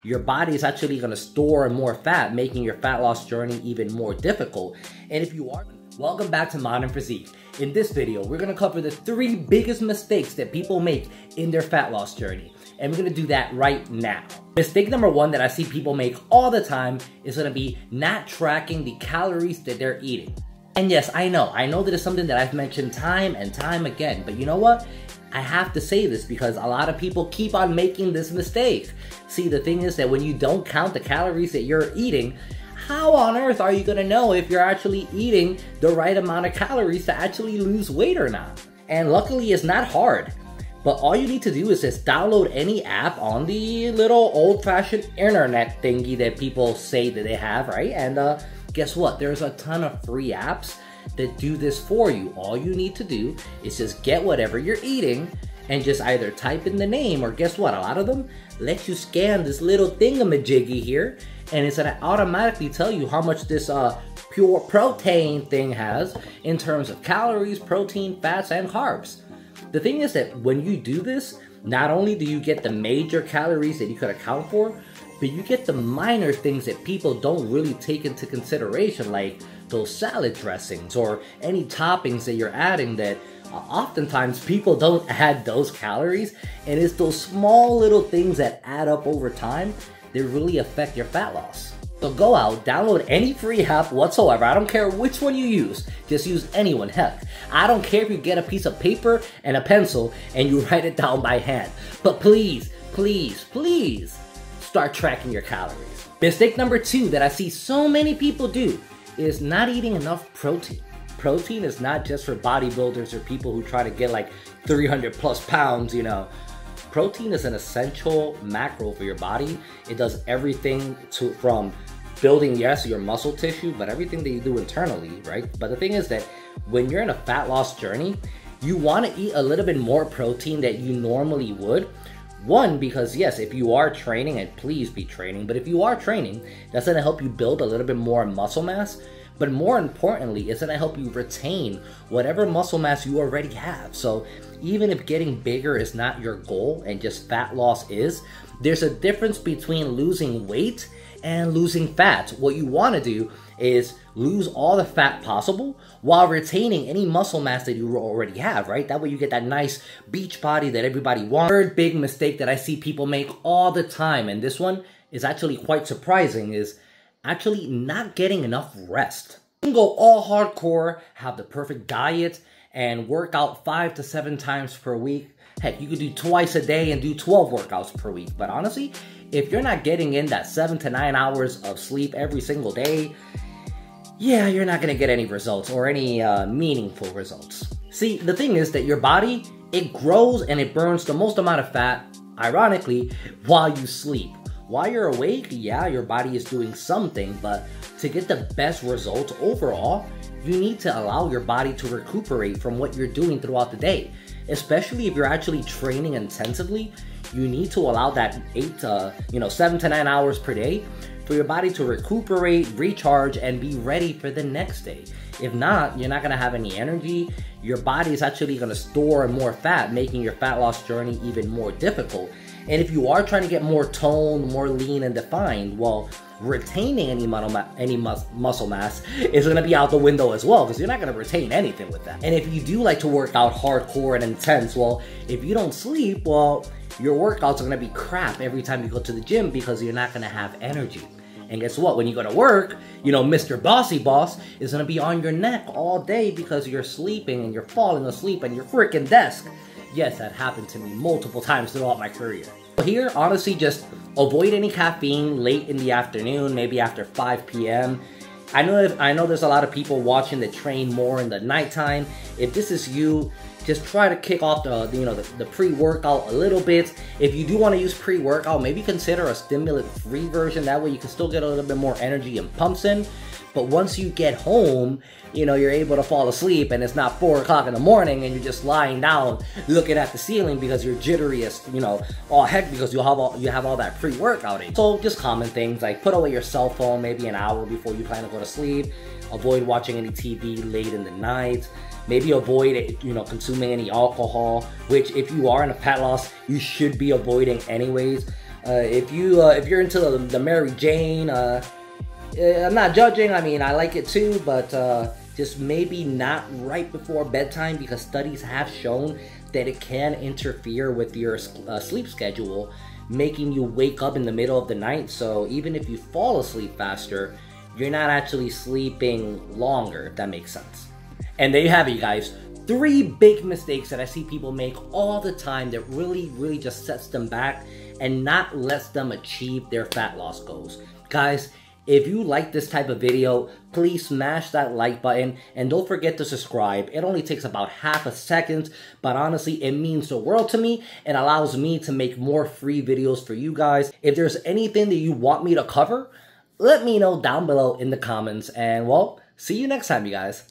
your body is actually going to store more fat, making your fat loss journey even more difficult. And if you are, welcome back to Modern Physique. In this video, we're going to cover the 3 biggest mistakes that people make in their fat loss journey. And we're going to do that right now. Mistake number 1 that I see people make all the time is going to be not tracking the calories that they're eating. And yes, I know that it's something that I've mentioned time and time again, but you know what? I have to say this because a lot of people keep on making this mistake. See, the thing is that when you don't count the calories that you're eating, how on earth are you gonna know if you're actually eating the right amount of calories to actually lose weight or not? And luckily, it's not hard. But all you need to do is just download any app on the little old-fashioned internet thingy that people say that they have, right? And guess what? There's a ton of free apps that do this for you. All you need to do is just get whatever you're eating and just either type in the name, or guess what? A lot of them let you scan this little thingamajiggy here, and it's gonna automatically tell you how much this pure protein thing has in terms of calories, protein, fats, and carbs. The thing is that when you do this, not only do you get the major calories that you could account for, but you get the minor things that people don't really take into consideration, like those salad dressings or any toppings that you're adding that oftentimes people don't add those calories, and it's those small little things that add up over time that really affect your fat loss. So go out, download any free app whatsoever. I don't care which one you use. Just use any one. Heck, I don't care if you get a piece of paper and a pencil and you write it down by hand. But please, please, please start tracking your calories. Mistake number 2 that I see so many people do is not eating enough protein. Protein is not just for bodybuilders or people who try to get like 300 plus pounds, you know. Protein is an essential macro for your body. It does everything from building, yes, your muscle tissue, but everything that you do internally, right? But the thing is that when you're in a fat loss journey, you want to eat a little bit more protein that you normally would. One, because yes, if you are training, and please be training, but if you are training, that's going to help you build a little bit more muscle mass. But more importantly, it's going to help you retain whatever muscle mass you already have. So even if getting bigger is not your goal and just fat loss is, there's a difference between losing weight and losing fat. What you want to do is lose all the fat possible while retaining any muscle mass that you already have, right? That way you get that nice beach body that everybody wants. Third big mistake that I see people make all the time, and this one is actually quite surprising, is actually not getting enough rest. You can go all hardcore, have the perfect diet, and work out 5 to 7 times per week. Heck, you could do twice a day and do 12 workouts per week. But honestly, if you're not getting in that 7 to 9 hours of sleep every single day, yeah, you're not gonna get any results or any meaningful results. See, the thing is that your body, it grows and it burns the most amount of fat, ironically, while you sleep. While you're awake, yeah, your body is doing something, but to get the best results overall, you need to allow your body to recuperate from what you're doing throughout the day. Especially if you're actually training intensively, you need to allow that 7 to 9 hours per day for your body to recuperate, recharge, and be ready for the next day. If not, you're not gonna have any energy. Your body is actually gonna store more fat, making your fat loss journey even more difficult. And if you are trying to get more toned, more lean and defined, well, retaining any muscle mass is going to be out the window as well, because you're not going to retain anything with that. And if you do like to work out hardcore and intense, well, if you don't sleep, well, your workouts are going to be crap every time you go to the gym because you're not going to have energy. And guess what? When you go to work, you know, Mr. Bossy Boss is going to be on your neck all day because you're sleeping and you're falling asleep on your freaking desk. Yes, that happened to me multiple times throughout my career. Here, honestly, just avoid any caffeine late in the afternoon, maybe after 5 p.m. I know there's a lot of people watching that train more in the nighttime. If this is you, just try to kick off the pre-workout a little bit. If you do want to use pre-workout, maybe consider a stimulant-free version. That way you can still get a little bit more energy and pumps in. But once you get home, you know, you're able to fall asleep and it's not 4 o'clock in the morning and you're just lying down looking at the ceiling because you're jittery as, you know, all heck, because you have all that pre-workout in. So just common things like put away your cell phone maybe an hour before you plan to go to sleep. Avoid watching any TV late in the night. Maybe avoid, you know, consuming any alcohol, which if you are in a fat loss, you should be avoiding anyways. If you're into the Mary Jane, I'm not judging. I mean, I like it too, but just maybe not right before bedtime, because studies have shown that it can interfere with your sleep schedule, making you wake up in the middle of the night. So even if you fall asleep faster, you're not actually sleeping longer, if that makes sense. And there you have it, you guys. 3 big mistakes that I see people make all the time that really just sets them back and not lets them achieve their fat loss goals. Guys, if you like this type of video, please smash that like button and don't forget to subscribe. It only takes about half a second, but honestly, it means the world to me and allows me to make more free videos for you guys. If there's anything that you want me to cover, let me know down below in the comments, and well, see you next time, you guys.